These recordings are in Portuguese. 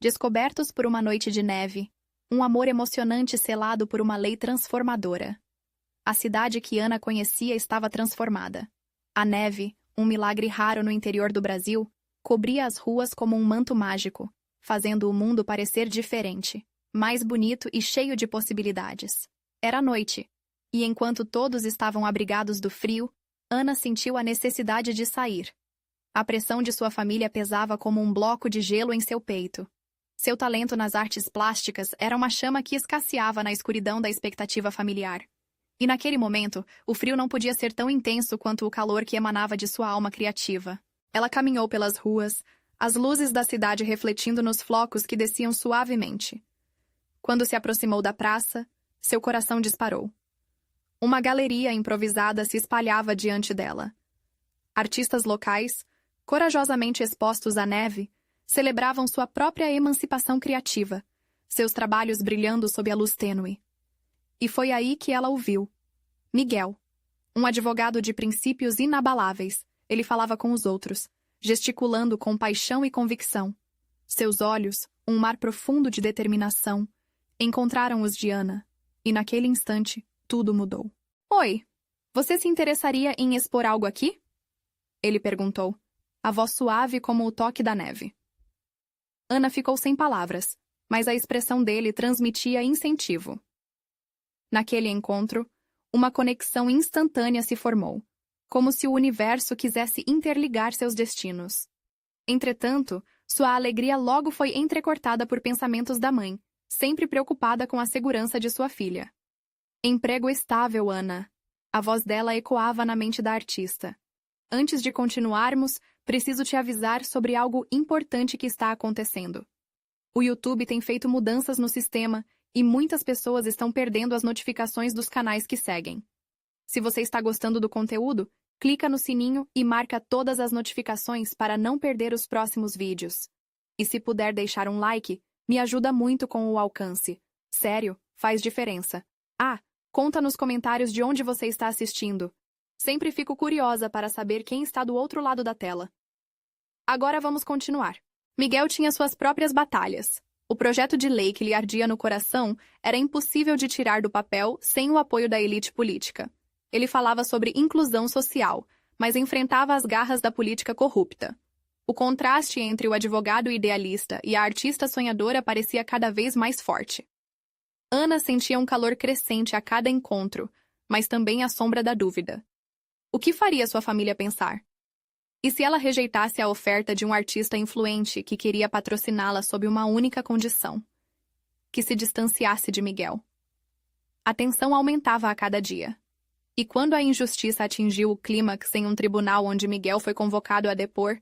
Descobertos por uma noite de neve, um amor emocionante selado por uma lei transformadora. A cidade que Ana conhecia estava transformada. A neve, um milagre raro no interior do Brasil, cobria as ruas como um manto mágico, fazendo o mundo parecer diferente, mais bonito e cheio de possibilidades. Era noite, e enquanto todos estavam abrigados do frio, Ana sentiu a necessidade de sair. A pressão de sua família pesava como um bloco de gelo em seu peito. Seu talento nas artes plásticas era uma chama que escasseava na escuridão da expectativa familiar. E naquele momento, o frio não podia ser tão intenso quanto o calor que emanava de sua alma criativa. Ela caminhou pelas ruas, as luzes da cidade refletindo nos flocos que desciam suavemente. Quando se aproximou da praça, seu coração disparou. Uma galeria improvisada se espalhava diante dela. Artistas locais, corajosamente expostos à neve, celebravam sua própria emancipação criativa, seus trabalhos brilhando sob a luz tênue. E foi aí que ela o viu. Miguel. Um advogado de princípios inabaláveis, ele falava com os outros, gesticulando com paixão e convicção. Seus olhos, um mar profundo de determinação, encontraram os de Ana, e naquele instante, tudo mudou. Oi, você se interessaria em expor algo aqui? Ele perguntou, a voz suave como o toque da neve. Ana ficou sem palavras, mas a expressão dele transmitia incentivo. Naquele encontro, uma conexão instantânea se formou, como se o universo quisesse interligar seus destinos. Entretanto, sua alegria logo foi entrecortada por pensamentos da mãe, sempre preocupada com a segurança de sua filha. Emprego estável, Ana. A voz dela ecoava na mente da artista. Antes de continuarmos, preciso te avisar sobre algo importante que está acontecendo. O YouTube tem feito mudanças no sistema e muitas pessoas estão perdendo as notificações dos canais que seguem. Se você está gostando do conteúdo, clica no sininho e marca todas as notificações para não perder os próximos vídeos. E se puder deixar um like, me ajuda muito com o alcance. Sério, faz diferença. Ah, conta nos comentários de onde você está assistindo. Sempre fico curiosa para saber quem está do outro lado da tela. Agora vamos continuar. Miguel tinha suas próprias batalhas. O projeto de lei que lhe ardia no coração era impossível de tirar do papel sem o apoio da elite política. Ele falava sobre inclusão social, mas enfrentava as garras da política corrupta. O contraste entre o advogado idealista e a artista sonhadora parecia cada vez mais forte. Ana sentia um calor crescente a cada encontro, mas também a sombra da dúvida. O que faria sua família pensar? E se ela rejeitasse a oferta de um artista influente que queria patrociná-la sob uma única condição? Que se distanciasse de Miguel. A tensão aumentava a cada dia. E quando a injustiça atingiu o clímax em um tribunal onde Miguel foi convocado a depor,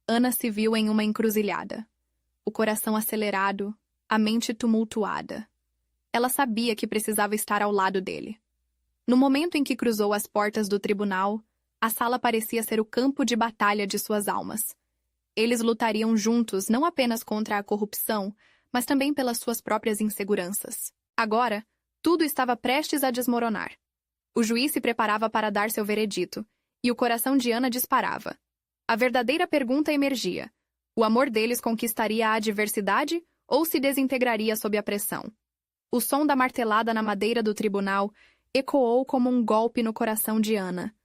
Ana se viu em uma encruzilhada. O coração acelerado, a mente tumultuada. Ela sabia que precisava estar ao lado dele. No momento em que cruzou as portas do tribunal, a sala parecia ser o campo de batalha de suas almas. Eles lutariam juntos não apenas contra a corrupção, mas também pelas suas próprias inseguranças. Agora, tudo estava prestes a desmoronar. O juiz se preparava para dar seu veredito, e o coração de Ana disparava. A verdadeira pergunta emergia. O amor deles conquistaria a adversidade ou se desintegraria sob a pressão? O som da martelada na madeira do tribunal ecoou como um golpe no coração de Ana.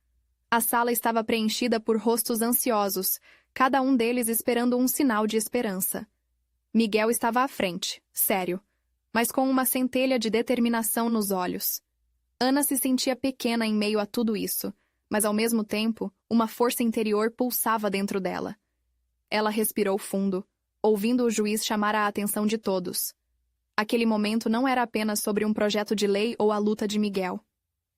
A sala estava preenchida por rostos ansiosos, cada um deles esperando um sinal de esperança. Miguel estava à frente, sério, mas com uma centelha de determinação nos olhos. Ana se sentia pequena em meio a tudo isso, mas ao mesmo tempo, uma força interior pulsava dentro dela. Ela respirou fundo, ouvindo o juiz chamar a atenção de todos. Aquele momento não era apenas sobre um projeto de lei ou a luta de Miguel.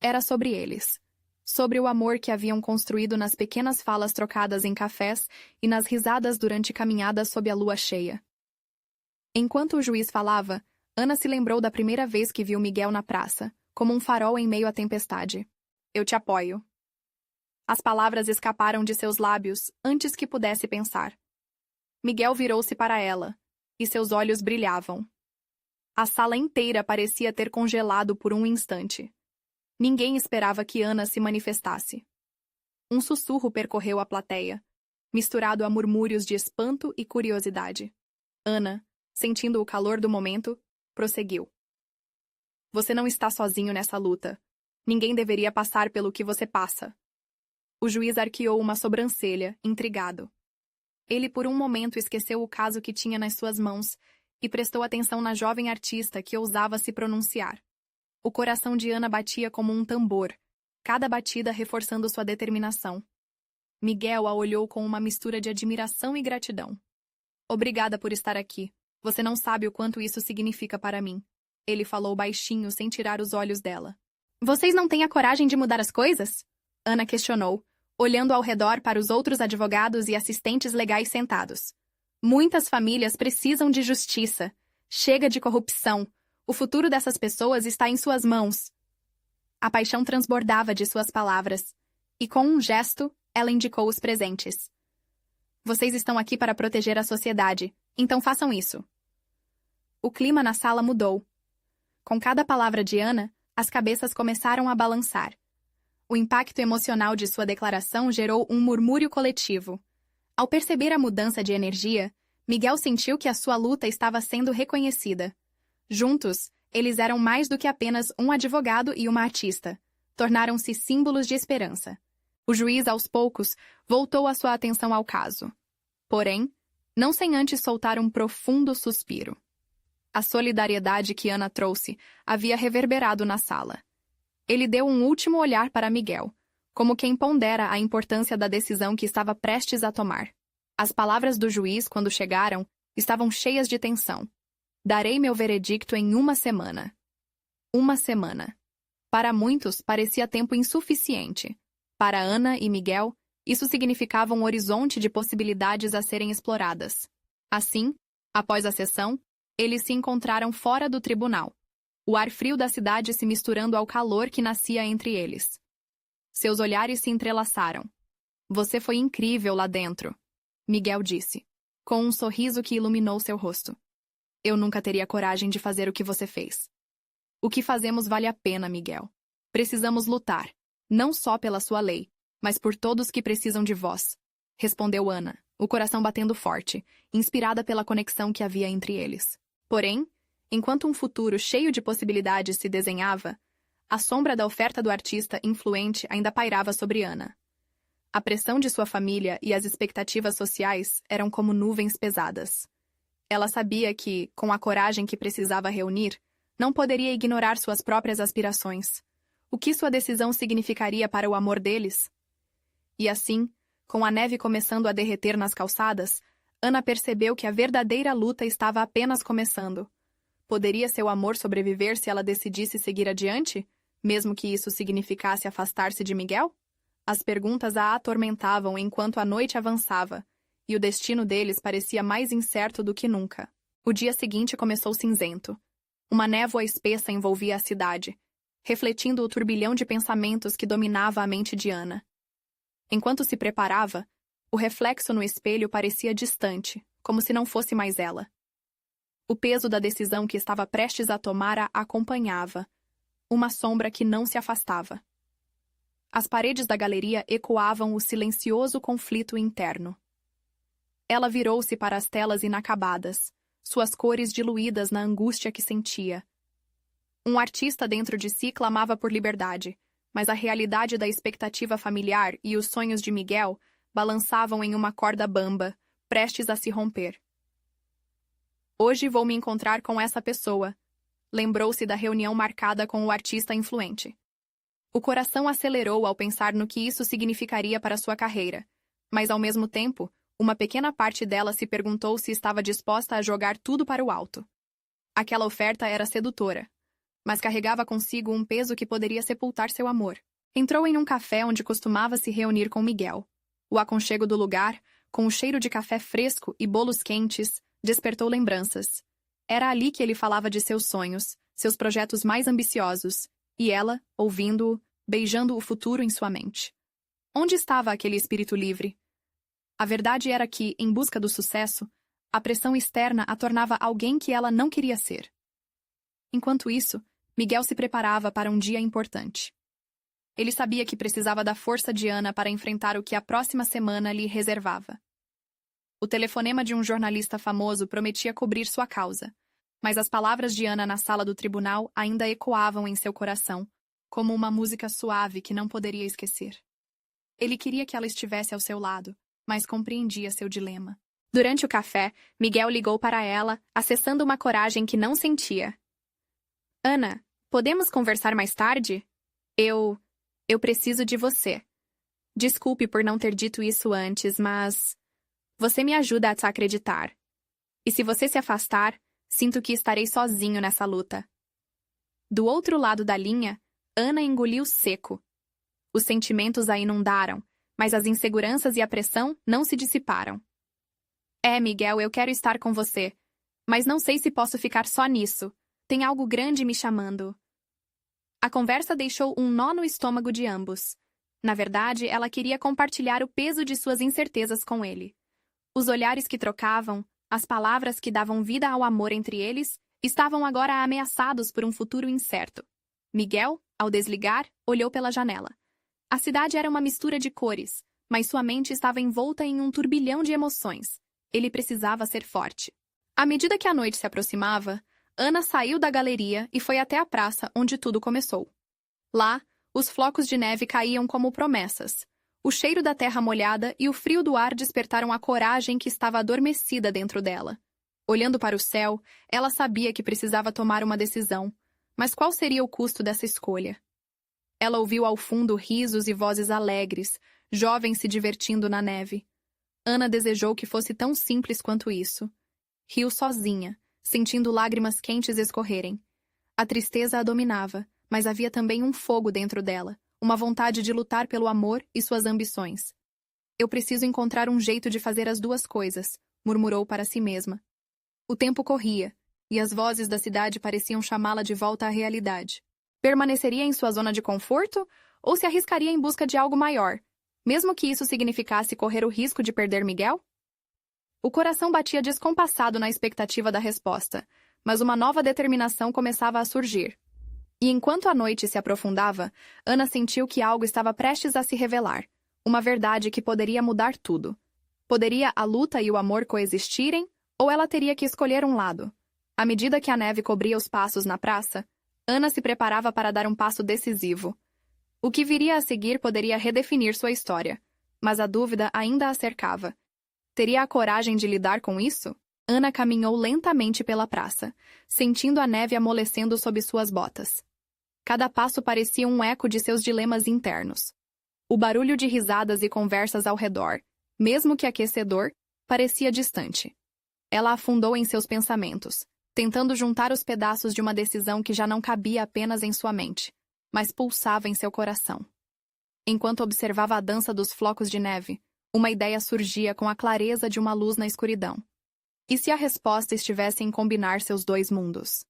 Era sobre eles. Sobre o amor que haviam construído nas pequenas falas trocadas em cafés e nas risadas durante caminhadas sob a lua cheia. Enquanto o juiz falava, Ana se lembrou da primeira vez que viu Miguel na praça, como um farol em meio à tempestade. Eu te apoio. As palavras escaparam de seus lábios antes que pudesse pensar. Miguel virou-se para ela, e seus olhos brilhavam. A sala inteira parecia ter congelado por um instante. Ninguém esperava que Ana se manifestasse. Um sussurro percorreu a plateia, misturado a murmúrios de espanto e curiosidade. Ana, Sentindo o calor do momento, prosseguiu. Você não está sozinho nessa luta. Ninguém deveria passar pelo que você passa. O juiz arqueou uma sobrancelha, intrigado. Ele por um momento esqueceu o caso que tinha nas suas mãos e prestou atenção na jovem artista que ousava se pronunciar. O coração de Ana batia como um tambor, cada batida reforçando sua determinação. Miguel a olhou com uma mistura de admiração e gratidão. Obrigada por estar aqui. Você não sabe o quanto isso significa para mim. Ele falou baixinho, sem tirar os olhos dela. Vocês não têm a coragem de mudar as coisas? Ana questionou, olhando ao redor para os outros advogados e assistentes legais sentados. Muitas famílias precisam de justiça. Chega de corrupção. O futuro dessas pessoas está em suas mãos. A paixão transbordava de suas palavras, e com um gesto, ela indicou os presentes. Vocês estão aqui para proteger a sociedade, então façam isso. O clima na sala mudou. Com cada palavra de Ana, as cabeças começaram a balançar. O impacto emocional de sua declaração gerou um murmúrio coletivo. Ao perceber a mudança de energia, Miguel sentiu que a sua luta estava sendo reconhecida. Juntos, eles eram mais do que apenas um advogado e uma artista. Tornaram-se símbolos de esperança. O juiz, aos poucos, voltou a sua atenção ao caso. Porém, não sem antes soltar um profundo suspiro. A solidariedade que Ana trouxe havia reverberado na sala. Ele deu um último olhar para Miguel, como quem pondera a importância da decisão que estava prestes a tomar. As palavras do juiz, quando chegaram, estavam cheias de tensão. Darei meu veredicto em 1 semana. 1 semana. Para muitos, parecia tempo insuficiente. Para Ana e Miguel, isso significava um horizonte de possibilidades a serem exploradas. Assim, após a sessão, eles se encontraram fora do tribunal. O ar frio da cidade se misturando ao calor que nascia entre eles. Seus olhares se entrelaçaram. Você foi incrível lá dentro, Miguel disse, com um sorriso que iluminou seu rosto. Eu nunca teria coragem de fazer o que você fez. O que fazemos vale a pena, Miguel. Precisamos lutar, não só pela sua lei, mas por todos que precisam de voz, respondeu Ana, o coração batendo forte, inspirada pela conexão que havia entre eles. Porém, enquanto um futuro cheio de possibilidades se desenhava, a sombra da oferta do artista influente ainda pairava sobre Ana. A pressão de sua família e as expectativas sociais eram como nuvens pesadas. Ela sabia que, com a coragem que precisava reunir, não poderia ignorar suas próprias aspirações. O que sua decisão significaria para o amor deles? E assim, com a neve começando a derreter nas calçadas, Ana percebeu que a verdadeira luta estava apenas começando. Poderia seu amor sobreviver se ela decidisse seguir adiante, mesmo que isso significasse afastar-se de Miguel? As perguntas a atormentavam enquanto a noite avançava, e o destino deles parecia mais incerto do que nunca. O dia seguinte começou cinzento. Uma névoa espessa envolvia a cidade, refletindo o turbilhão de pensamentos que dominava a mente de Ana. Enquanto se preparava, o reflexo no espelho parecia distante, como se não fosse mais ela. O peso da decisão que estava prestes a tomar a acompanhava, uma sombra que não se afastava. As paredes da galeria ecoavam o silencioso conflito interno. Ela virou-se para as telas inacabadas, suas cores diluídas na angústia que sentia. Um artista dentro de si clamava por liberdade, mas a realidade da expectativa familiar e os sonhos de Miguel balançavam em uma corda bamba, prestes a se romper. Hoje vou me encontrar com essa pessoa, lembrou-se da reunião marcada com o artista influente. O coração acelerou ao pensar no que isso significaria para sua carreira, mas ao mesmo tempo, uma pequena parte dela se perguntou se estava disposta a jogar tudo para o alto. Aquela oferta era sedutora, mas carregava consigo um peso que poderia sepultar seu amor. Entrou em um café onde costumava se reunir com Miguel. O aconchego do lugar, com o cheiro de café fresco e bolos quentes, despertou lembranças. Era ali que ele falava de seus sonhos, seus projetos mais ambiciosos, e ela, ouvindo-o, beijando o futuro em sua mente. Onde estava aquele espírito livre? A verdade era que, em busca do sucesso, a pressão externa a tornava alguém que ela não queria ser. Enquanto isso, Miguel se preparava para um dia importante. Ele sabia que precisava da força de Ana para enfrentar o que a próxima semana lhe reservava. O telefonema de um jornalista famoso prometia cobrir sua causa, mas as palavras de Ana na sala do tribunal ainda ecoavam em seu coração, como uma música suave que não poderia esquecer. Ele queria que ela estivesse ao seu lado, mas compreendia seu dilema. Durante o café, Miguel ligou para ela, acessando uma coragem que não sentia. Ana, podemos conversar mais tarde? Eu preciso de você. Desculpe por não ter dito isso antes, mas você me ajuda a te acreditar. E se você se afastar, sinto que estarei sozinho nessa luta. Do outro lado da linha, Ana engoliu seco. Os sentimentos a inundaram, mas as inseguranças e a pressão não se dissiparam. Miguel, eu quero estar com você, mas não sei se posso ficar só nisso. Tem algo grande me chamando. A conversa deixou um nó no estômago de ambos. Na verdade, ela queria compartilhar o peso de suas incertezas com ele. Os olhares que trocavam, as palavras que davam vida ao amor entre eles, estavam agora ameaçados por um futuro incerto. Miguel, ao desligar, olhou pela janela. A cidade era uma mistura de cores, mas sua mente estava envolta em um turbilhão de emoções. Ele precisava ser forte. À medida que a noite se aproximava, Ana saiu da galeria e foi até a praça onde tudo começou. Lá, os flocos de neve caíam como promessas. O cheiro da terra molhada e o frio do ar despertaram a coragem que estava adormecida dentro dela. Olhando para o céu, ela sabia que precisava tomar uma decisão. Mas qual seria o custo dessa escolha? Ela ouviu ao fundo risos e vozes alegres, jovens se divertindo na neve. Ana desejou que fosse tão simples quanto isso. Riu sozinha, sentindo lágrimas quentes escorrerem. A tristeza a dominava, mas havia também um fogo dentro dela, uma vontade de lutar pelo amor e suas ambições. Eu preciso encontrar um jeito de fazer as duas coisas, murmurou para si mesma. O tempo corria, e as vozes da cidade pareciam chamá-la de volta à realidade. Permaneceria em sua zona de conforto ou se arriscaria em busca de algo maior, mesmo que isso significasse correr o risco de perder Miguel? O coração batia descompassado na expectativa da resposta, mas uma nova determinação começava a surgir. E enquanto a noite se aprofundava, Ana sentiu que algo estava prestes a se revelar, uma verdade que poderia mudar tudo. Poderia a luta e o amor coexistirem, ou ela teria que escolher um lado? À medida que a neve cobria os passos na praça, Ana se preparava para dar um passo decisivo. O que viria a seguir poderia redefinir sua história, mas a dúvida ainda a cercava. Teria a coragem de lidar com isso? Ana caminhou lentamente pela praça, sentindo a neve amolecendo sob suas botas. Cada passo parecia um eco de seus dilemas internos. O barulho de risadas e conversas ao redor, mesmo que aquecedor, parecia distante. Ela afundou em seus pensamentos, tentando juntar os pedaços de uma decisão que já não cabia apenas em sua mente, mas pulsava em seu coração. Enquanto observava a dança dos flocos de neve, uma ideia surgia com a clareza de uma luz na escuridão. E se a resposta estivesse em combinar seus dois mundos?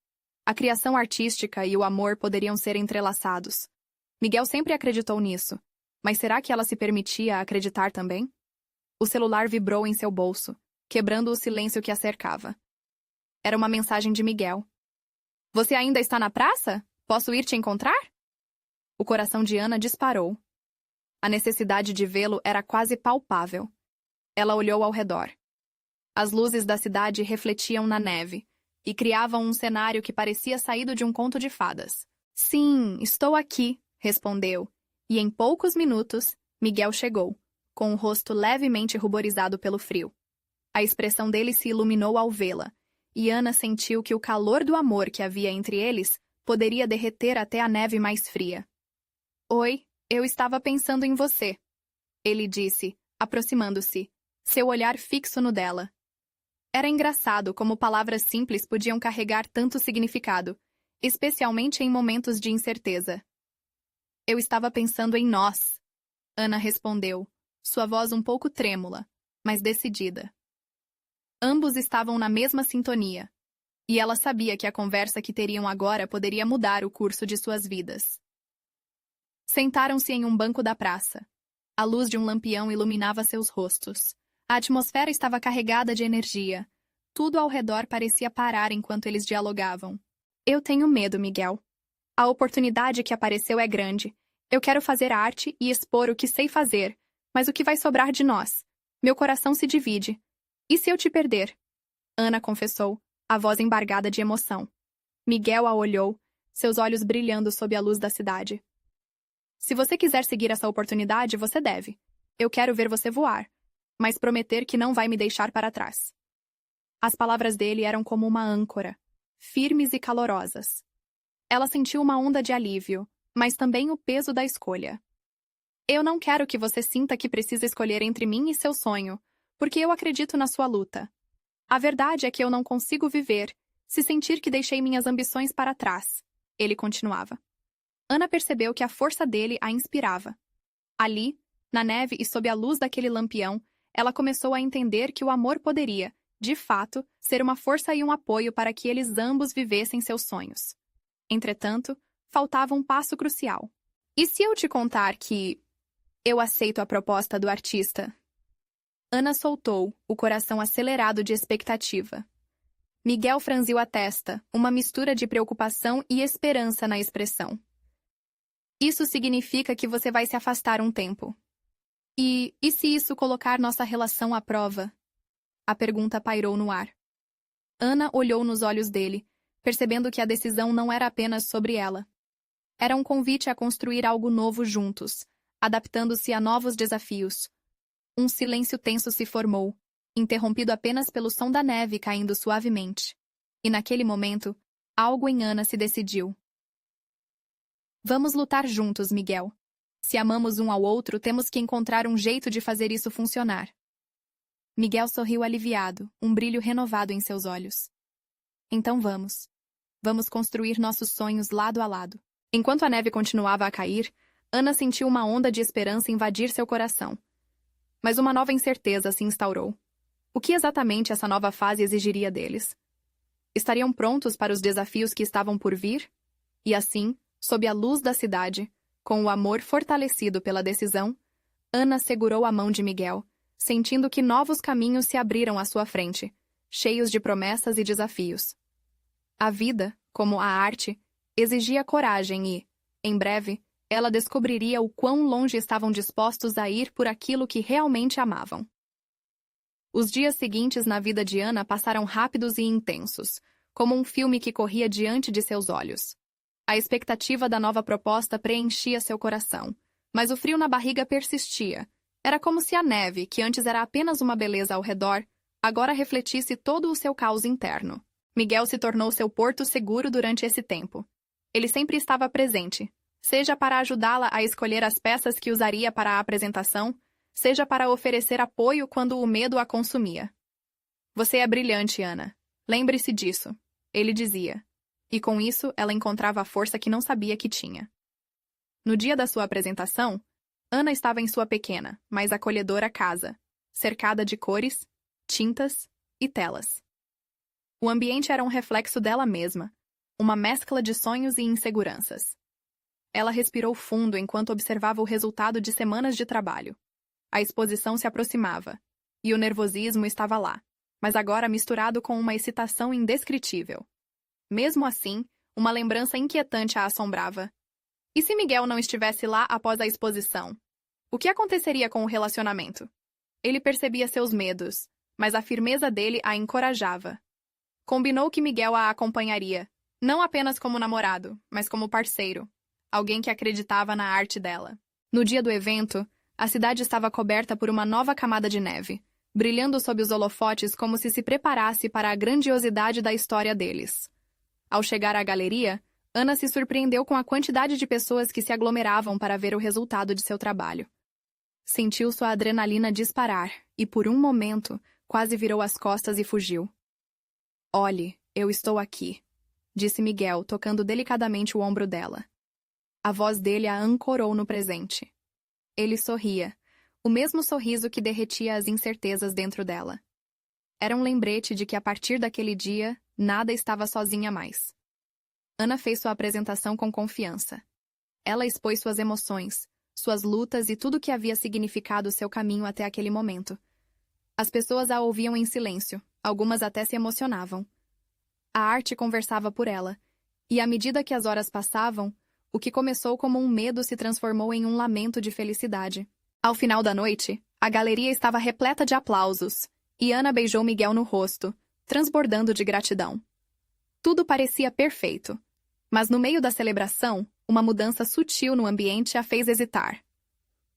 A criação artística e o amor poderiam ser entrelaçados. Miguel sempre acreditou nisso, mas será que ela se permitia acreditar também? O celular vibrou em seu bolso, quebrando o silêncio que a cercava. Era uma mensagem de Miguel. Você ainda está na praça? Posso ir te encontrar? O coração de Ana disparou. A necessidade de vê-lo era quase palpável. Ela olhou ao redor. As luzes da cidade refletiam na neve e criavam um cenário que parecia saído de um conto de fadas. Sim, estou aqui, respondeu, e em poucos minutos, Miguel chegou, com o rosto levemente ruborizado pelo frio. A expressão dele se iluminou ao vê-la, e Ana sentiu que o calor do amor que havia entre eles poderia derreter até a neve mais fria. Oi, eu estava pensando em você, ele disse, aproximando-se, seu olhar fixo no dela. Era engraçado como palavras simples podiam carregar tanto significado, especialmente em momentos de incerteza. Eu estava pensando em nós, Ana respondeu, sua voz um pouco trêmula, mas decidida. Ambos estavam na mesma sintonia, e ela sabia que a conversa que teriam agora poderia mudar o curso de suas vidas. Sentaram-se em um banco da praça. A luz de um lampião iluminava seus rostos. A atmosfera estava carregada de energia. Tudo ao redor parecia parar enquanto eles dialogavam. Eu tenho medo, Miguel. A oportunidade que apareceu é grande. Eu quero fazer arte e expor o que sei fazer, mas o que vai sobrar de nós? Meu coração se divide. E se eu te perder? Ana confessou, a voz embargada de emoção. Miguel a olhou, seus olhos brilhando sob a luz da cidade. Se você quiser seguir essa oportunidade, você deve. Eu quero ver você voar, mas prometer que não vai me deixar para trás. As palavras dele eram como uma âncora, firmes e calorosas. Ela sentiu uma onda de alívio, mas também o peso da escolha. Eu não quero que você sinta que precisa escolher entre mim e seu sonho, porque eu acredito na sua luta. A verdade é que eu não consigo viver se sentir que deixei minhas ambições para trás, ele continuava. Ana percebeu que a força dele a inspirava. Ali, na neve e sob a luz daquele lampião, ela começou a entender que o amor poderia, de fato, ser uma força e um apoio para que eles ambos vivessem seus sonhos. Entretanto, faltava um passo crucial. E se eu te contar que eu aceito a proposta do artista? Ana soltou, o coração acelerado de expectativa. Miguel franziu a testa, uma mistura de preocupação e esperança na expressão. Isso significa que você vai se afastar um tempo. E se isso colocar nossa relação à prova? A pergunta pairou no ar. Ana olhou nos olhos dele, percebendo que a decisão não era apenas sobre ela. Era um convite a construir algo novo juntos, adaptando-se a novos desafios. Um silêncio tenso se formou, interrompido apenas pelo som da neve caindo suavemente. E naquele momento, algo em Ana se decidiu. Vamos lutar juntos, Miguel. Se amamos um ao outro, temos que encontrar um jeito de fazer isso funcionar. Miguel sorriu aliviado, um brilho renovado em seus olhos. Então vamos. Vamos construir nossos sonhos lado a lado. Enquanto a neve continuava a cair, Ana sentiu uma onda de esperança invadir seu coração. Mas uma nova incerteza se instaurou. O que exatamente essa nova fase exigiria deles? Estariam prontos para os desafios que estavam por vir? E assim, sob a luz da cidade, com o amor fortalecido pela decisão, Ana segurou a mão de Miguel, sentindo que novos caminhos se abriram à sua frente, cheios de promessas e desafios. A vida, como a arte, exigia coragem e, em breve, ela descobriria o quão longe estavam dispostos a ir por aquilo que realmente amavam. Os dias seguintes na vida de Ana passaram rápidos e intensos, como um filme que corria diante de seus olhos. A expectativa da nova proposta preenchia seu coração, mas o frio na barriga persistia. Era como se a neve, que antes era apenas uma beleza ao redor, agora refletisse todo o seu caos interno. Miguel se tornou seu porto seguro durante esse tempo. Ele sempre estava presente, seja para ajudá-la a escolher as peças que usaria para a apresentação, seja para oferecer apoio quando o medo a consumia. Você é brilhante, Ana. Lembre-se disso, ele dizia. E com isso, ela encontrava a força que não sabia que tinha. No dia da sua apresentação, Ana estava em sua pequena, mas acolhedora casa, cercada de cores, tintas e telas. O ambiente era um reflexo dela mesma, uma mescla de sonhos e inseguranças. Ela respirou fundo enquanto observava o resultado de semanas de trabalho. A exposição se aproximava, e o nervosismo estava lá, mas agora misturado com uma excitação indescritível. Mesmo assim, uma lembrança inquietante a assombrava. E se Miguel não estivesse lá após a exposição? O que aconteceria com o relacionamento? Ele percebia seus medos, mas a firmeza dele a encorajava. Combinou que Miguel a acompanharia, não apenas como namorado, mas como parceiro, alguém que acreditava na arte dela. No dia do evento, a cidade estava coberta por uma nova camada de neve, brilhando sob os holofotes como se preparasse para a grandiosidade da história deles. Ao chegar à galeria, Ana se surpreendeu com a quantidade de pessoas que se aglomeravam para ver o resultado de seu trabalho. Sentiu sua adrenalina disparar e, por um momento, quase virou as costas e fugiu. Olhe, eu estou aqui, disse Miguel, tocando delicadamente o ombro dela. A voz dele a ancorou no presente. Ele sorria, o mesmo sorriso que derretia as incertezas dentro dela. Era um lembrete de que, a partir daquele dia, nada estava sozinha mais. Ana fez sua apresentação com confiança. Ela expôs suas emoções, suas lutas e tudo o que havia significado seu caminho até aquele momento. As pessoas a ouviam em silêncio, algumas até se emocionavam. A arte conversava por ela, e à medida que as horas passavam, o que começou como um medo se transformou em um lamento de felicidade. Ao final da noite, a galeria estava repleta de aplausos, E Ana beijou Miguel no rosto, transbordando de gratidão. Tudo parecia perfeito. Mas no meio da celebração, uma mudança sutil no ambiente a fez hesitar.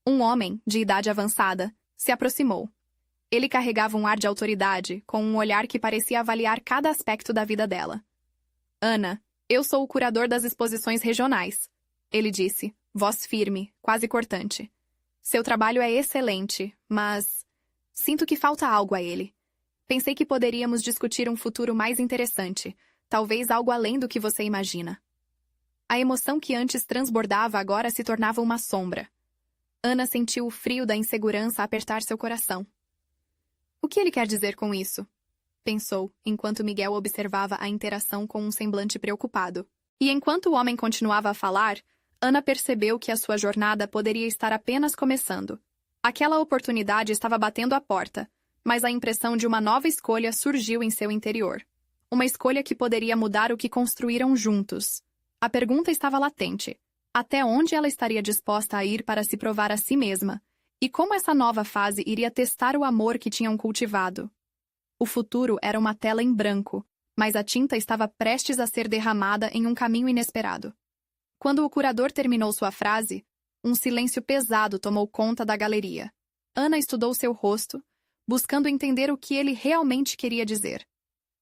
Um homem, de idade avançada, se aproximou. Ele carregava um ar de autoridade, com um olhar que parecia avaliar cada aspecto da vida dela. Ana, eu sou o curador das exposições regionais, ele disse, voz firme, quase cortante. Seu trabalho é excelente, mas sinto que falta algo a ele. Pensei que poderíamos discutir um futuro mais interessante, talvez algo além do que você imagina. A emoção que antes transbordava agora se tornava uma sombra. Ana sentiu o frio da insegurança apertar seu coração. O que ele quer dizer com isso? Pensou, enquanto Miguel observava a interação com um semblante preocupado. E enquanto o homem continuava a falar, Ana percebeu que a sua jornada poderia estar apenas começando. Aquela oportunidade estava batendo à porta, mas a impressão de uma nova escolha surgiu em seu interior. Uma escolha que poderia mudar o que construíram juntos. A pergunta estava latente. Até onde ela estaria disposta a ir para se provar a si mesma? E como essa nova fase iria testar o amor que tinham cultivado? O futuro era uma tela em branco, mas a tinta estava prestes a ser derramada em um caminho inesperado. Quando o curador terminou sua frase, um silêncio pesado tomou conta da galeria. Ana estudou seu rosto, buscando entender o que ele realmente queria dizer.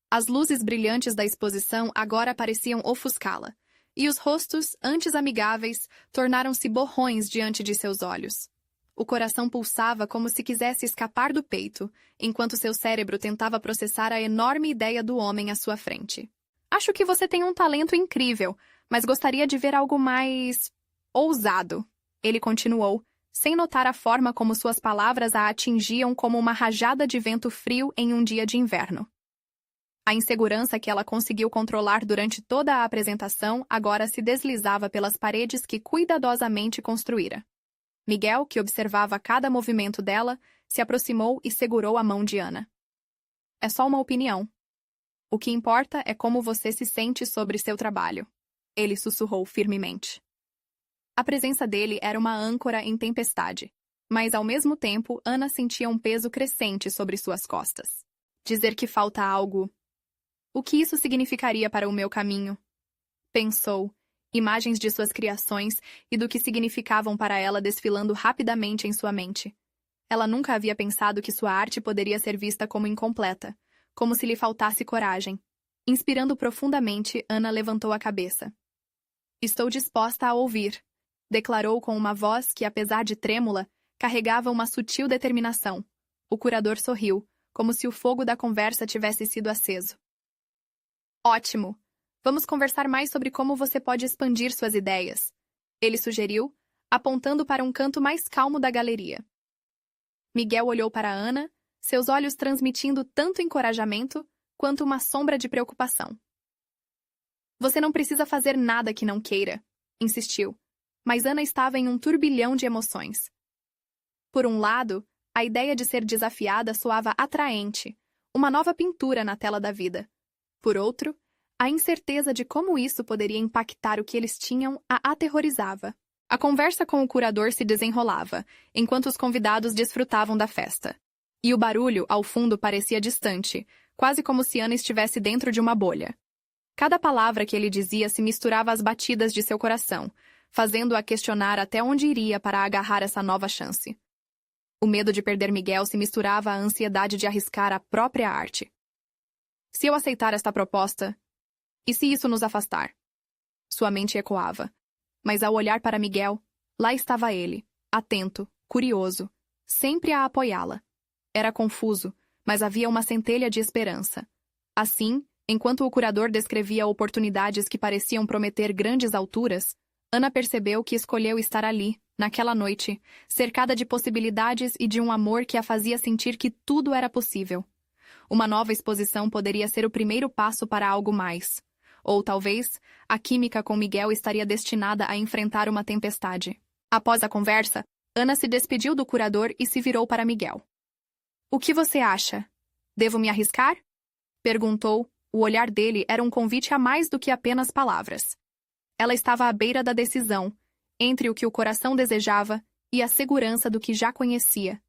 As luzes brilhantes da exposição agora pareciam ofuscá-la, e os rostos, antes amigáveis, tornaram-se borrões diante de seus olhos. O coração pulsava como se quisesse escapar do peito, enquanto seu cérebro tentava processar a enorme ideia do homem à sua frente. Acho que você tem um talento incrível, mas gostaria de ver algo mais ousado, ele continuou, sem notar a forma como suas palavras a atingiam como uma rajada de vento frio em um dia de inverno. A insegurança que ela conseguiu controlar durante toda a apresentação agora se deslizava pelas paredes que cuidadosamente construíra. Miguel, que observava cada movimento dela, se aproximou e segurou a mão de Ana. É só uma opinião. O que importa é como você se sente sobre seu trabalho, ele sussurrou firmemente. A presença dele era uma âncora em tempestade, mas ao mesmo tempo Ana sentia um peso crescente sobre suas costas. Dizer que falta algo. O que isso significaria para o meu caminho? Pensou, imagens de suas criações e do que significavam para ela desfilando rapidamente em sua mente. Ela nunca havia pensado que sua arte poderia ser vista como incompleta, como se lhe faltasse coragem. Inspirando profundamente, Ana levantou a cabeça. Estou disposta a ouvir, declarou com uma voz que, apesar de trêmula, carregava uma sutil determinação. O curador sorriu, como se o fogo da conversa tivesse sido aceso. Ótimo! Vamos conversar mais sobre como você pode expandir suas ideias, ele sugeriu, apontando para um canto mais calmo da galeria. Miguel olhou para Ana, seus olhos transmitindo tanto encorajamento quanto uma sombra de preocupação. Você não precisa fazer nada que não queira, insistiu, mas Ana estava em um turbilhão de emoções. Por um lado, a ideia de ser desafiada soava atraente, uma nova pintura na tela da vida. Por outro, a incerteza de como isso poderia impactar o que eles tinham a aterrorizava. A conversa com o curador se desenrolava, enquanto os convidados desfrutavam da festa. E o barulho, ao fundo, parecia distante, quase como se Ana estivesse dentro de uma bolha. Cada palavra que ele dizia se misturava às batidas de seu coração, fazendo-a questionar até onde iria para agarrar essa nova chance. O medo de perder Miguel se misturava à ansiedade de arriscar a própria arte. Se eu aceitar esta proposta, e se isso nos afastar? Sua mente ecoava. Mas ao olhar para Miguel, lá estava ele, atento, curioso, sempre a apoiá-la. Era confuso, mas havia uma centelha de esperança. Assim, enquanto o curador descrevia oportunidades que pareciam prometer grandes alturas, Ana percebeu que escolheu estar ali, naquela noite, cercada de possibilidades e de um amor que a fazia sentir que tudo era possível. Uma nova exposição poderia ser o primeiro passo para algo mais. Ou, talvez, a química com Miguel estaria destinada a enfrentar uma tempestade. Após a conversa, Ana se despediu do curador e se virou para Miguel. O que você acha? Devo me arriscar? Perguntou. O olhar dele era um convite a mais do que apenas palavras. Ela estava à beira da decisão, entre o que o coração desejava e a segurança do que já conhecia.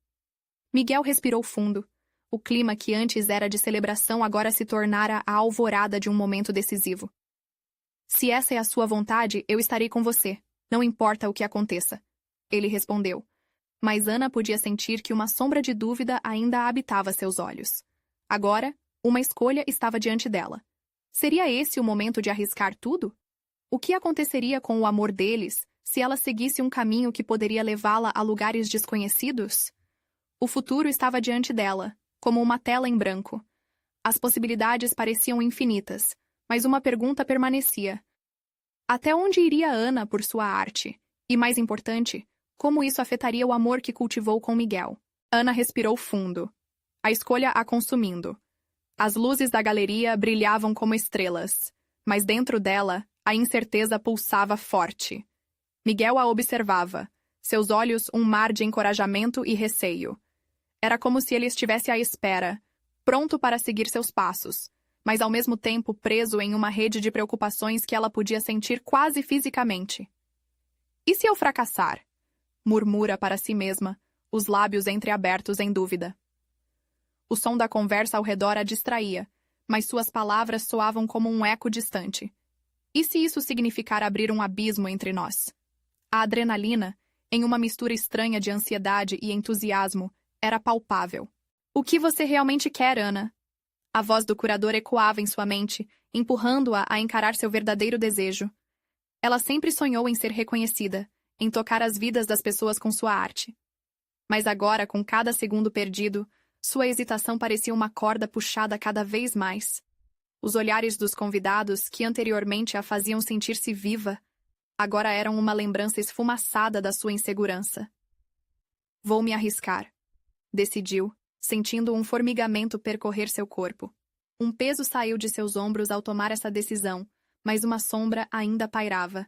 Miguel respirou fundo. O clima que antes era de celebração agora se tornara a alvorada de um momento decisivo. Se essa é a sua vontade, eu estarei com você. Não importa o que aconteça. Ele respondeu. Mas Ana podia sentir que uma sombra de dúvida ainda habitava seus olhos. Agora, uma escolha estava diante dela. Seria esse o momento de arriscar tudo? O que aconteceria com o amor deles se ela seguisse um caminho que poderia levá-la a lugares desconhecidos? O futuro estava diante dela, como uma tela em branco. As possibilidades pareciam infinitas, mas uma pergunta permanecia. Até onde iria Ana por sua arte? E, mais importante, como isso afetaria o amor que cultivou com Miguel? Ana respirou fundo, a escolha a consumindo. As luzes da galeria brilhavam como estrelas, mas dentro dela, a incerteza pulsava forte. Miguel a observava, seus olhos um mar de encorajamento e receio. Era como se ele estivesse à espera, pronto para seguir seus passos, mas ao mesmo tempo preso em uma rede de preocupações que ela podia sentir quase fisicamente. E se eu fracassar? Murmura para si mesma, os lábios entreabertos em dúvida. O som da conversa ao redor a distraía, mas suas palavras soavam como um eco distante. E se isso significar abrir um abismo entre nós? A adrenalina, em uma mistura estranha de ansiedade e entusiasmo, era palpável. O que você realmente quer, Ana? A voz do curador ecoava em sua mente, empurrando-a a encarar seu verdadeiro desejo. Ela sempre sonhou em ser reconhecida, em tocar as vidas das pessoas com sua arte. Mas agora, com cada segundo perdido, sua hesitação parecia uma corda puxada cada vez mais. Os olhares dos convidados, que anteriormente a faziam sentir-se viva, agora eram uma lembrança esfumaçada da sua insegurança. Vou me arriscar, decidiu, sentindo um formigamento percorrer seu corpo. Um peso saiu de seus ombros ao tomar essa decisão, mas uma sombra ainda pairava.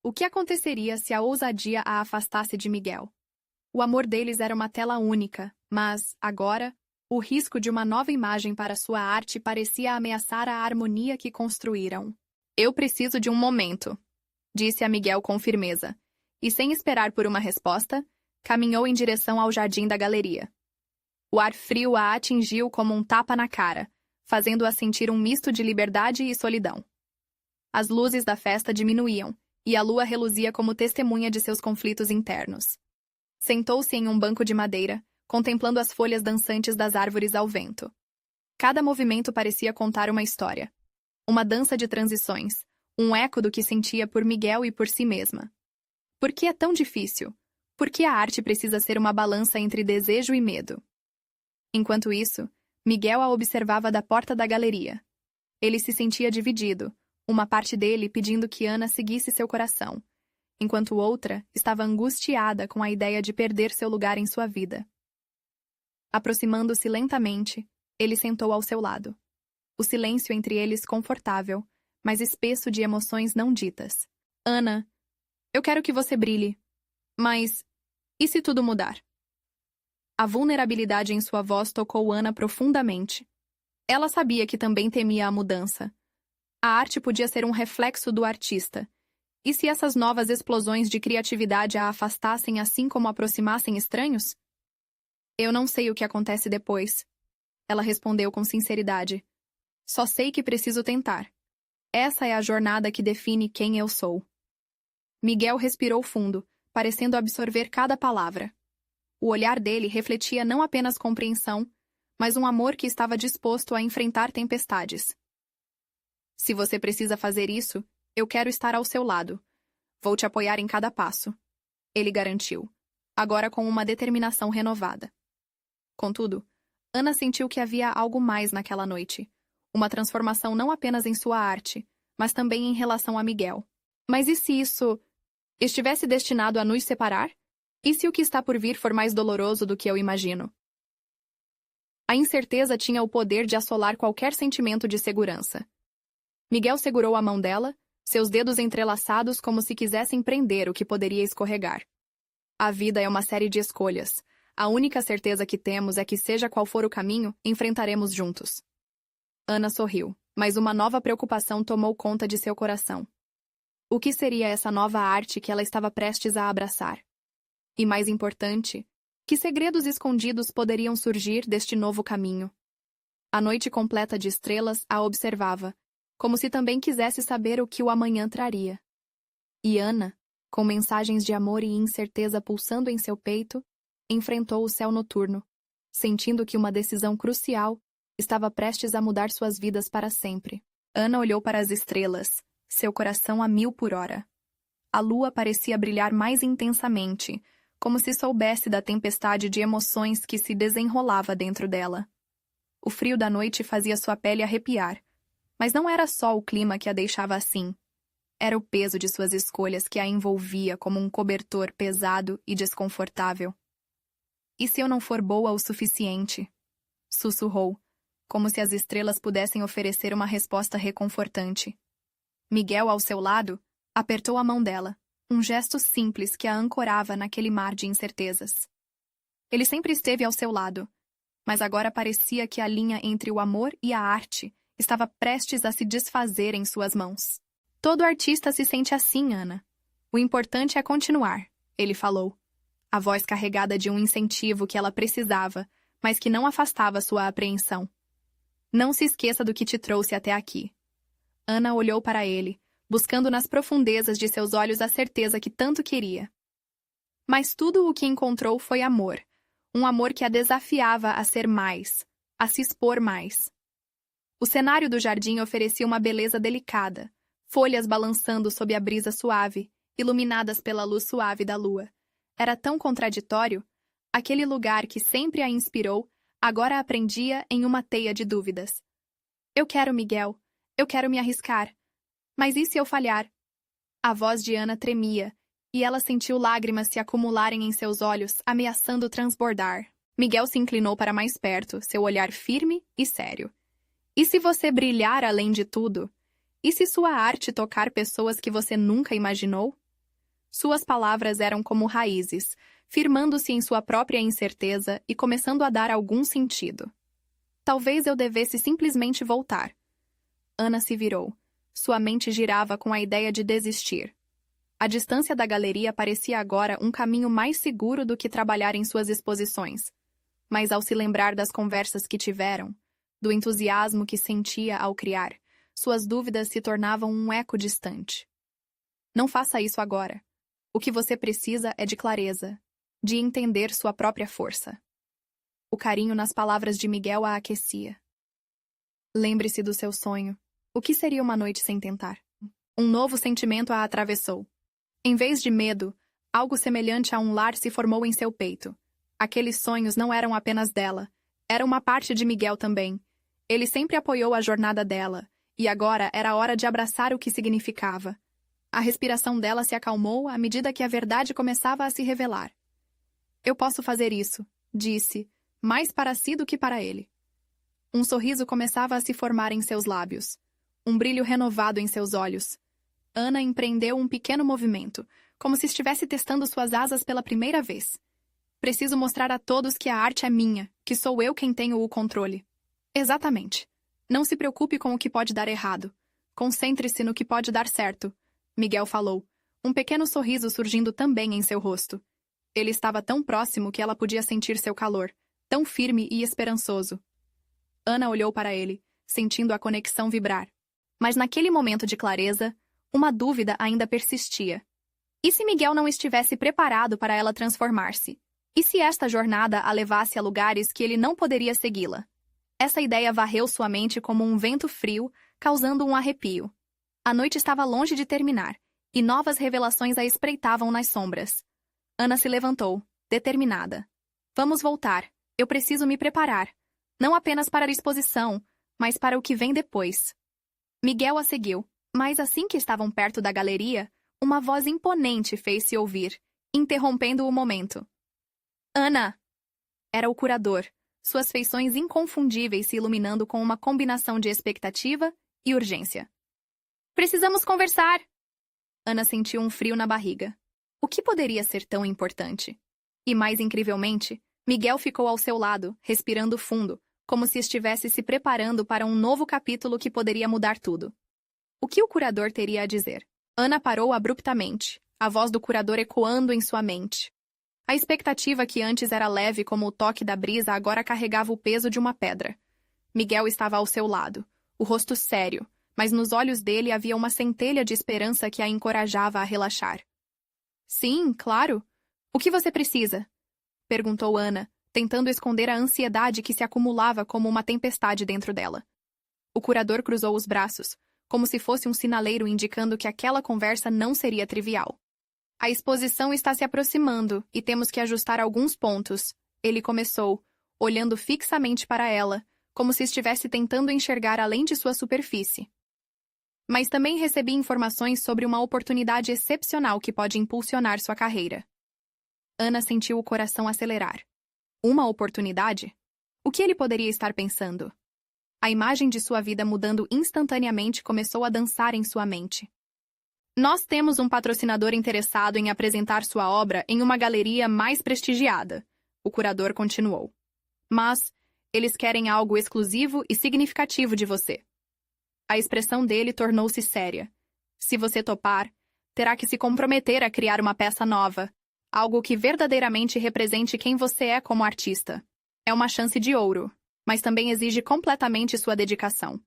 O que aconteceria se a ousadia a afastasse de Miguel? O amor deles era uma tela única, mas, agora, o risco de uma nova imagem para sua arte parecia ameaçar a harmonia que construíram. Eu preciso de um momento, disse a Miguel com firmeza, e sem esperar por uma resposta, caminhou em direção ao jardim da galeria. O ar frio a atingiu como um tapa na cara, fazendo-a sentir um misto de liberdade e solidão. As luzes da festa diminuíam, e a lua reluzia como testemunha de seus conflitos internos. Sentou-se em um banco de madeira, contemplando as folhas dançantes das árvores ao vento. Cada movimento parecia contar uma história. Uma dança de transições, um eco do que sentia por Miguel e por si mesma. Por que é tão difícil? Por que a arte precisa ser uma balança entre desejo e medo? Enquanto isso, Miguel a observava da porta da galeria. Ele se sentia dividido, uma parte dele pedindo que Ana seguisse seu coração, enquanto outra estava angustiada com a ideia de perder seu lugar em sua vida. Aproximando-se lentamente, ele sentou ao seu lado. O silêncio entre eles confortável, mas espesso de emoções não ditas. Ana, eu quero que você brilhe. Mas, e se tudo mudar? A vulnerabilidade em sua voz tocou Ana profundamente. Ela sabia que também temia a mudança. A arte podia ser um reflexo do artista. E se essas novas explosões de criatividade a afastassem assim como aproximassem estranhos? Eu não sei o que acontece depois. Ela respondeu com sinceridade. Só sei que preciso tentar. Essa é a jornada que define quem eu sou. Miguel respirou fundo, parecendo absorver cada palavra. O olhar dele refletia não apenas compreensão, mas um amor que estava disposto a enfrentar tempestades. Se você precisa fazer isso, eu quero estar ao seu lado. Vou te apoiar em cada passo. Ele garantiu, agora com uma determinação renovada. Contudo, Ana sentiu que havia algo mais naquela noite. Uma transformação não apenas em sua arte, mas também em relação a Miguel. Mas e se isso estivesse destinado a nos separar? E se o que está por vir for mais doloroso do que eu imagino? A incerteza tinha o poder de assolar qualquer sentimento de segurança. Miguel segurou a mão dela, seus dedos entrelaçados como se quisessem prender o que poderia escorregar. A vida é uma série de escolhas. A única certeza que temos é que, seja qual for o caminho, enfrentaremos juntos. Ana sorriu, mas uma nova preocupação tomou conta de seu coração. O que seria essa nova arte que ela estava prestes a abraçar? E mais importante, Que segredos escondidos poderiam surgir deste novo caminho? A noite completa de estrelas a observava, como se também quisesse saber o que o amanhã traria. E Ana, com mensagens de amor e incerteza pulsando em seu peito, enfrentou o céu noturno, sentindo que uma decisão crucial estava prestes a mudar suas vidas para sempre. Ana olhou para as estrelas, seu coração a 1000 por hora. A lua parecia brilhar mais intensamente, como se soubesse da tempestade de emoções que se desenrolava dentro dela. O frio da noite fazia sua pele arrepiar, mas não era só o clima que a deixava assim. Era o peso de suas escolhas que a envolvia como um cobertor pesado e desconfortável. E se eu não for boa o suficiente? Sussurrou, como se as estrelas pudessem oferecer uma resposta reconfortante. Miguel, ao seu lado, apertou a mão dela, um gesto simples que a ancorava naquele mar de incertezas. Ele sempre esteve ao seu lado, mas agora parecia que a linha entre o amor e a arte estava prestes a se desfazer em suas mãos. Todo artista se sente assim, Ana. O importante é continuar, ele falou, a voz carregada de um incentivo que ela precisava, mas que não afastava sua apreensão. Não se esqueça do que te trouxe até aqui. Ana olhou para ele, buscando nas profundezas de seus olhos a certeza que tanto queria. Mas tudo o que encontrou foi amor, um amor que a desafiava a ser mais, a se expor mais. O cenário do jardim oferecia uma beleza delicada, folhas balançando sob a brisa suave, iluminadas pela luz suave da lua. Era tão contraditório. Aquele lugar que sempre a inspirou, agora a prendia em uma teia de dúvidas. Eu quero, Miguel. Eu quero me arriscar. Mas e se eu falhar? A voz de Ana tremia, e ela sentiu lágrimas se acumularem em seus olhos, ameaçando transbordar. Miguel se inclinou para mais perto, seu olhar firme e sério. E se você brilhar além de tudo? E se sua arte tocar pessoas que você nunca imaginou? Suas palavras eram como raízes, firmando-se em sua própria incerteza e começando a dar algum sentido. Talvez eu devesse simplesmente voltar. Ana se virou. Sua mente girava com a ideia de desistir. A distância da galeria parecia agora um caminho mais seguro do que trabalhar em suas exposições. Mas ao se lembrar das conversas que tiveram, do entusiasmo que sentia ao criar, suas dúvidas se tornavam um eco distante. Não faça isso agora. O que você precisa é de clareza, de entender sua própria força. O carinho nas palavras de Miguel a aquecia. Lembre-se do seu sonho. O que seria uma noite sem tentar? Um novo sentimento a atravessou. Em vez de medo, algo semelhante a um lar se formou em seu peito. Aqueles sonhos não eram apenas dela. Era uma parte de Miguel também. Ele sempre apoiou a jornada dela, e agora era hora de abraçar o que significava. A respiração dela se acalmou à medida que a verdade começava a se revelar. Eu posso fazer isso, disse, mais para si do que para ele. Um sorriso começava a se formar em seus lábios. Um brilho renovado em seus olhos. Ana empreendeu um pequeno movimento, como se estivesse testando suas asas pela primeira vez. Preciso mostrar a todos que a arte é minha, que sou eu quem tenho o controle. Exatamente. Não se preocupe com o que pode dar errado. Concentre-se no que pode dar certo, Miguel falou, um pequeno sorriso surgindo também em seu rosto. Ele estava tão próximo que ela podia sentir seu calor, tão firme e esperançoso. Ana olhou para ele, sentindo a conexão vibrar. Mas naquele momento de clareza, uma dúvida ainda persistia. E se Miguel não estivesse preparado para ela transformar-se? E se esta jornada a levasse a lugares que ele não poderia segui-la? Essa ideia varreu sua mente como um vento frio, causando um arrepio. A noite estava longe de terminar, e novas revelações a espreitavam nas sombras. Ana se levantou, determinada. Vamos voltar. Eu preciso me preparar. Não apenas para a exposição, mas para o que vem depois. Miguel a seguiu, mas assim que estavam perto da galeria, uma voz imponente fez-se ouvir, interrompendo o momento. Ana! Era o curador, suas feições inconfundíveis se iluminando com uma combinação de expectativa e urgência. Precisamos conversar! Ana sentiu um frio na barriga. O que poderia ser tão importante? E mais incrivelmente, Miguel ficou ao seu lado, respirando fundo, como se estivesse se preparando para um novo capítulo que poderia mudar tudo. O que o curador teria a dizer? Ana parou abruptamente, a voz do curador ecoando em sua mente. A expectativa que antes era leve como o toque da brisa agora carregava o peso de uma pedra. Miguel estava ao seu lado, o rosto sério, mas nos olhos dele havia uma centelha de esperança que a encorajava a relaxar. Sim, claro. O que você precisa? Perguntou Ana, tentando esconder a ansiedade que se acumulava como uma tempestade dentro dela. O curador cruzou os braços, como se fosse um sinaleiro indicando que aquela conversa não seria trivial. A exposição está se aproximando e temos que ajustar alguns pontos, ele começou, olhando fixamente para ela, como se estivesse tentando enxergar além de sua superfície. Mas também recebi informações sobre uma oportunidade excepcional que pode impulsionar sua carreira. Ana sentiu o coração acelerar. Uma oportunidade? O que ele poderia estar pensando? A imagem de sua vida mudando instantaneamente começou a dançar em sua mente. Nós temos um patrocinador interessado em apresentar sua obra em uma galeria mais prestigiada, o curador continuou. Mas eles querem algo exclusivo e significativo de você. A expressão dele tornou-se séria. Se você topar, terá que se comprometer a criar uma peça nova, algo que verdadeiramente represente quem você é como artista. É uma chance de ouro, mas também exige completamente sua dedicação.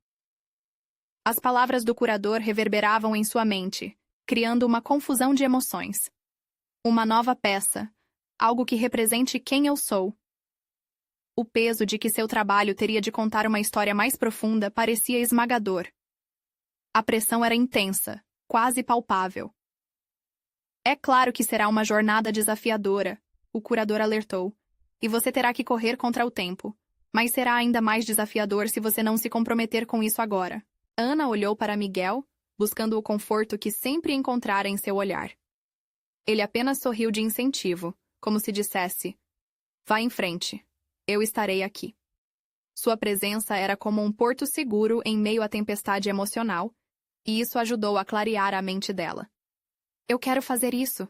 As palavras do curador reverberavam em sua mente, criando uma confusão de emoções. Uma nova peça, algo que represente quem eu sou. O peso de que seu trabalho teria de contar uma história mais profunda parecia esmagador. A pressão era intensa, quase palpável. É claro que será uma jornada desafiadora, o curador alertou, e você terá que correr contra o tempo, mas será ainda mais desafiador se você não se comprometer com isso agora. Ana olhou para Miguel, buscando o conforto que sempre encontrara em seu olhar. Ele apenas sorriu de incentivo, como se dissesse: vá em frente, eu estarei aqui. Sua presença era como um porto seguro em meio à tempestade emocional, e isso ajudou a clarear a mente dela. Eu quero fazer isso,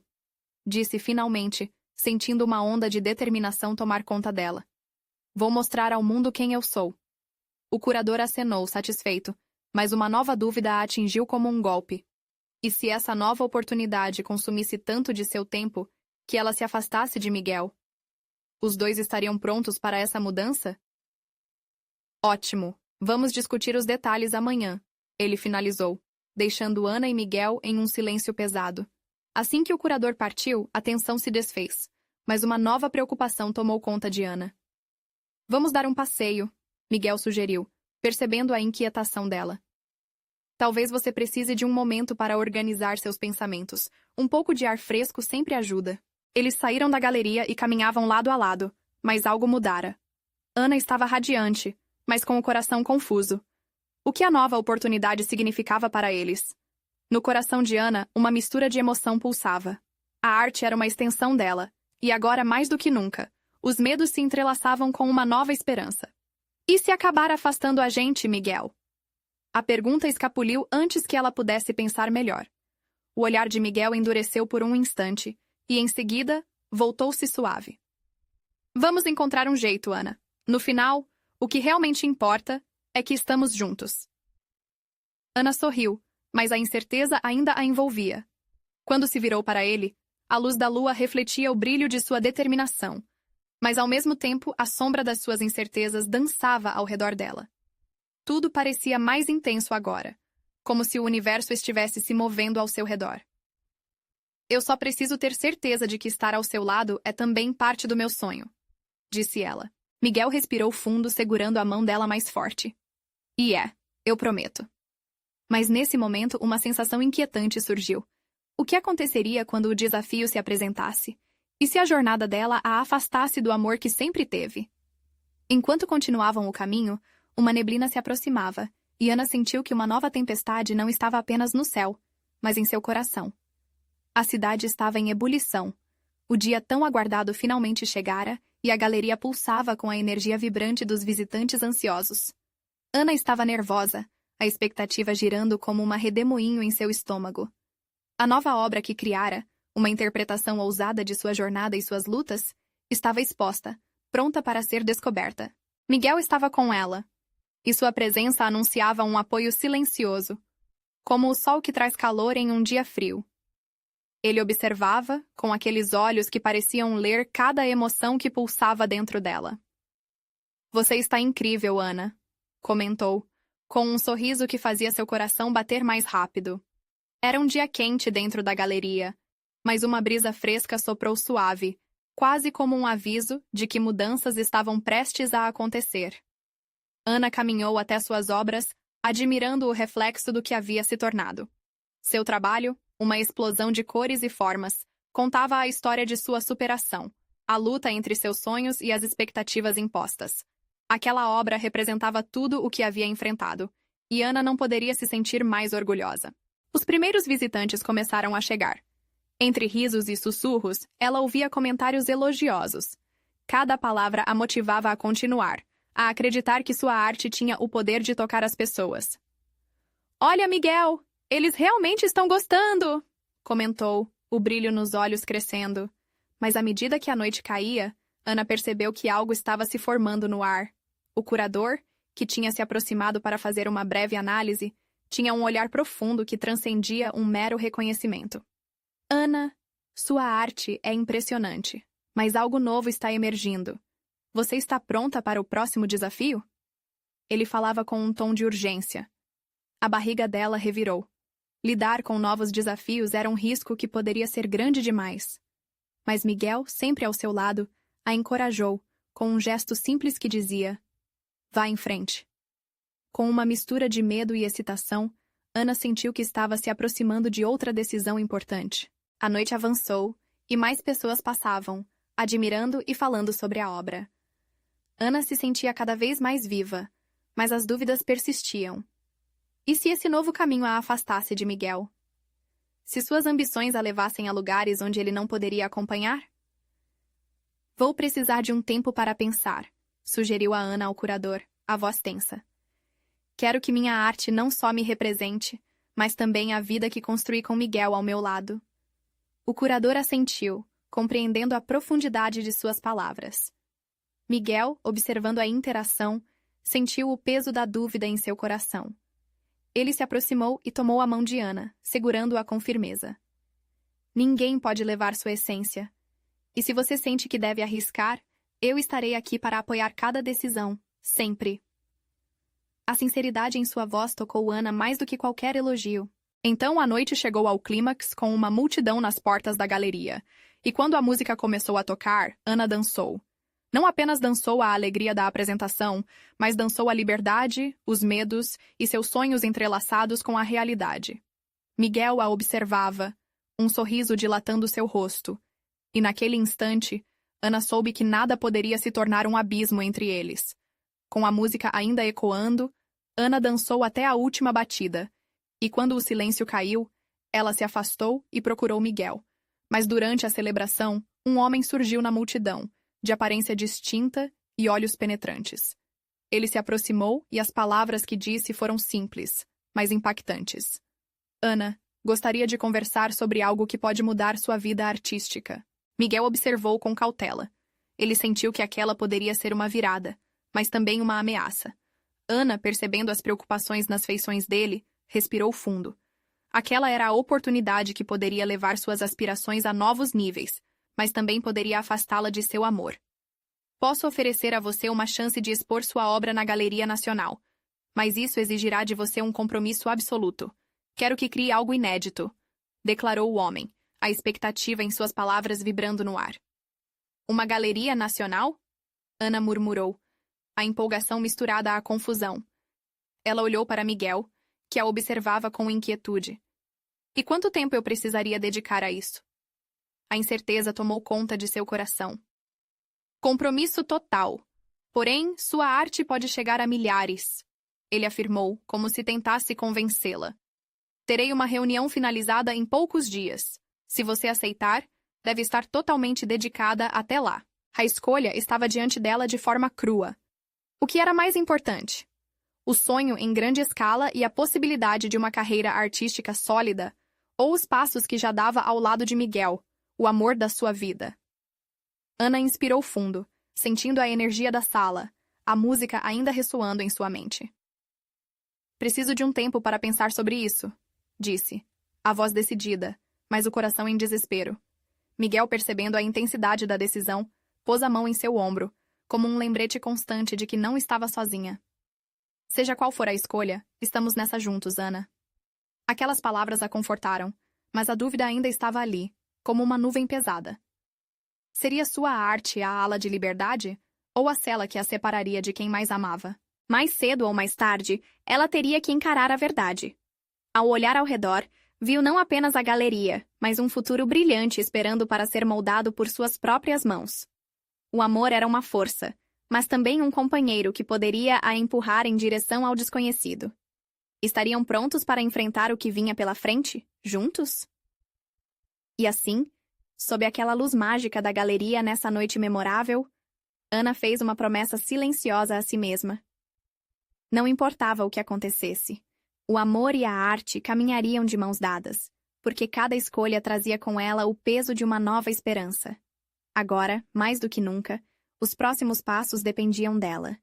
disse finalmente, sentindo uma onda de determinação tomar conta dela. Vou mostrar ao mundo quem eu sou. O curador acenou, satisfeito, mas uma nova dúvida a atingiu como um golpe. E se essa nova oportunidade consumisse tanto de seu tempo, que ela se afastasse de Miguel? Os dois estariam prontos para essa mudança? Ótimo, vamos discutir os detalhes amanhã, ele finalizou, deixando Ana e Miguel em um silêncio pesado. Assim que o curador partiu, a tensão se desfez, mas uma nova preocupação tomou conta de Ana. Vamos dar um passeio, Miguel sugeriu, percebendo a inquietação dela. Talvez você precise de um momento para organizar seus pensamentos. Um pouco de ar fresco sempre ajuda. Eles saíram da galeria e caminhavam lado a lado, mas algo mudara. Ana estava radiante, mas com o coração confuso. O que a nova oportunidade significava para eles? No coração de Ana, uma mistura de emoção pulsava. A arte era uma extensão dela, e agora mais do que nunca, os medos se entrelaçavam com uma nova esperança. E se acabar afastando a gente, Miguel? A pergunta escapuliu antes que ela pudesse pensar melhor. O olhar de Miguel endureceu por um instante, e em seguida, voltou-se suave. Vamos encontrar um jeito, Ana. No final, o que realmente importa é que estamos juntos. Ana sorriu, mas a incerteza ainda a envolvia. Quando se virou para ele, a luz da lua refletia o brilho de sua determinação, mas ao mesmo tempo a sombra das suas incertezas dançava ao redor dela. Tudo parecia mais intenso agora, como se o universo estivesse se movendo ao seu redor. Eu só preciso ter certeza de que estar ao seu lado é também parte do meu sonho, disse ela. Miguel respirou fundo, segurando a mão dela mais forte. E eu prometo. Mas nesse momento uma sensação inquietante surgiu. O que aconteceria quando o desafio se apresentasse? E se a jornada dela a afastasse do amor que sempre teve? Enquanto continuavam o caminho, uma neblina se aproximava, e Ana sentiu que uma nova tempestade não estava apenas no céu, mas em seu coração. A cidade estava em ebulição. O dia tão aguardado finalmente chegara, e a galeria pulsava com a energia vibrante dos visitantes ansiosos. Ana estava nervosa, a expectativa girando como uma redemoinho em seu estômago. A nova obra que criara, uma interpretação ousada de sua jornada e suas lutas, estava exposta, pronta para ser descoberta. Miguel estava com ela, e sua presença anunciava um apoio silencioso, como o sol que traz calor em um dia frio. Ele observava, com aqueles olhos que pareciam ler cada emoção que pulsava dentro dela. Você está incrível, Ana, comentou, com um sorriso que fazia seu coração bater mais rápido. Era um dia quente dentro da galeria, mas uma brisa fresca soprou suave, quase como um aviso de que mudanças estavam prestes a acontecer. Ana caminhou até suas obras, admirando o reflexo do que havia se tornado. Seu trabalho, uma explosão de cores e formas, contava a história de sua superação, a luta entre seus sonhos e as expectativas impostas. Aquela obra representava tudo o que havia enfrentado, e Ana não poderia se sentir mais orgulhosa. Os primeiros visitantes começaram a chegar. Entre risos e sussurros, ela ouvia comentários elogiosos. Cada palavra a motivava a continuar, a acreditar que sua arte tinha o poder de tocar as pessoas. "Olha, Miguel, eles realmente estão gostando!" comentou, o brilho nos olhos crescendo. Mas à medida que a noite caía, Ana percebeu que algo estava se formando no ar. O curador, que tinha se aproximado para fazer uma breve análise, tinha um olhar profundo que transcendia um mero reconhecimento. "Ana, sua arte é impressionante, mas algo novo está emergindo. Você está pronta para o próximo desafio?" Ele falava com um tom de urgência. A barriga dela revirou. Lidar com novos desafios era um risco que poderia ser grande demais. Mas Miguel, sempre ao seu lado, a encorajou, com um gesto simples que dizia: "Vá em frente." Com uma mistura de medo e excitação, Ana sentiu que estava se aproximando de outra decisão importante. A noite avançou, e mais pessoas passavam, admirando e falando sobre a obra. Ana se sentia cada vez mais viva, mas as dúvidas persistiam. E se esse novo caminho a afastasse de Miguel? Se suas ambições a levassem a lugares onde ele não poderia acompanhar? "Vou precisar de um tempo para pensar", sugeriu a Ana ao curador, a voz tensa. "Quero que minha arte não só me represente, mas também a vida que construí com Miguel ao meu lado." O curador assentiu, compreendendo a profundidade de suas palavras. Miguel, observando a interação, sentiu o peso da dúvida em seu coração. Ele se aproximou e tomou a mão de Ana, segurando-a com firmeza. "Ninguém pode levar sua essência. E se você sente que deve arriscar, eu estarei aqui para apoiar cada decisão, sempre." A sinceridade em sua voz tocou Ana mais do que qualquer elogio. Então a noite chegou ao clímax com uma multidão nas portas da galeria, e quando a música começou a tocar, Ana dançou. Não apenas dançou a alegria da apresentação, mas dançou a liberdade, os medos e seus sonhos entrelaçados com a realidade. Miguel a observava, um sorriso dilatando seu rosto, e naquele instante, Ana soube que nada poderia se tornar um abismo entre eles. Com a música ainda ecoando, Ana dançou até a última batida, e quando o silêncio caiu, ela se afastou e procurou Miguel. Mas durante a celebração, um homem surgiu na multidão, de aparência distinta e olhos penetrantes. Ele se aproximou e as palavras que disse foram simples, mas impactantes. "Ana, gostaria de conversar sobre algo que pode mudar sua vida artística." Miguel observou com cautela. Ele sentiu que aquela poderia ser uma virada, mas também uma ameaça. Ana, percebendo as preocupações nas feições dele, respirou fundo. Aquela era a oportunidade que poderia levar suas aspirações a novos níveis, mas também poderia afastá-la de seu amor. "Posso oferecer a você uma chance de expor sua obra na Galeria Nacional, mas isso exigirá de você um compromisso absoluto. Quero que crie algo inédito", declarou o homem, a expectativa em suas palavras vibrando no ar. "Uma Galeria Nacional?" Ana murmurou, a empolgação misturada à confusão. Ela olhou para Miguel, que a observava com inquietude. "E quanto tempo eu precisaria dedicar a isso?" A incerteza tomou conta de seu coração. "Compromisso total. Porém, sua arte pode chegar a milhares", ele afirmou, como se tentasse convencê-la. "Terei uma reunião finalizada em poucos dias. Se você aceitar, deve estar totalmente dedicada até lá." A escolha estava diante dela de forma crua. O que era mais importante? O sonho em grande escala e a possibilidade de uma carreira artística sólida, ou os passos que já dava ao lado de Miguel, o amor da sua vida? Ana inspirou fundo, sentindo a energia da sala, a música ainda ressoando em sua mente. "Preciso de um tempo para pensar sobre isso", disse, a voz decidida, mas o coração em desespero. Miguel, percebendo a intensidade da decisão, pôs a mão em seu ombro, como um lembrete constante de que não estava sozinha. Seja qual for a escolha, estamos nessa juntos, Ana. Aquelas palavras a confortaram, mas a dúvida ainda estava ali, como uma nuvem pesada. Seria sua arte a ala de liberdade, ou a cela que a separaria de quem mais amava? Mais cedo ou mais tarde, ela teria que encarar a verdade. Ao olhar ao redor, viu não apenas a galeria, mas um futuro brilhante esperando para ser moldado por suas próprias mãos. O amor era uma força, mas também um companheiro que poderia a empurrar em direção ao desconhecido. Estariam prontos para enfrentar o que vinha pela frente, juntos? E assim, sob aquela luz mágica da galeria nessa noite memorável, Ana fez uma promessa silenciosa a si mesma. Não importava o que acontecesse, o amor e a arte caminhariam de mãos dadas, porque cada escolha trazia com ela o peso de uma nova esperança. Agora, mais do que nunca, os próximos passos dependiam dela.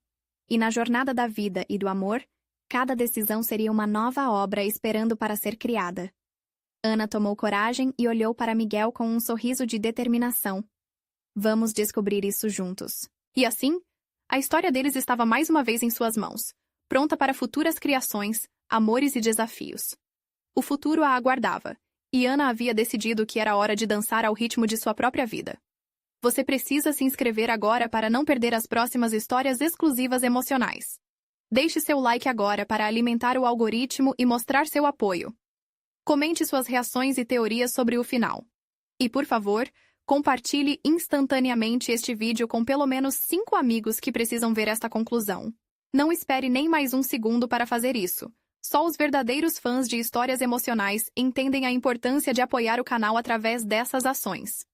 E na jornada da vida e do amor, cada decisão seria uma nova obra esperando para ser criada. Ana tomou coragem e olhou para Miguel com um sorriso de determinação. Vamos descobrir isso juntos. E assim, a história deles estava mais uma vez em suas mãos, pronta para futuras criações, amores e desafios. O futuro a aguardava, e Ana havia decidido que era hora de dançar ao ritmo de sua própria vida. Você precisa se inscrever agora para não perder as próximas histórias exclusivas emocionais. Deixe seu like agora para alimentar o algoritmo e mostrar seu apoio. Comente suas reações e teorias sobre o final. E, por favor, compartilhe instantaneamente este vídeo com pelo menos 5 amigos que precisam ver esta conclusão. Não espere nem mais um segundo para fazer isso. Só os verdadeiros fãs de histórias emocionais entendem a importância de apoiar o canal através dessas ações.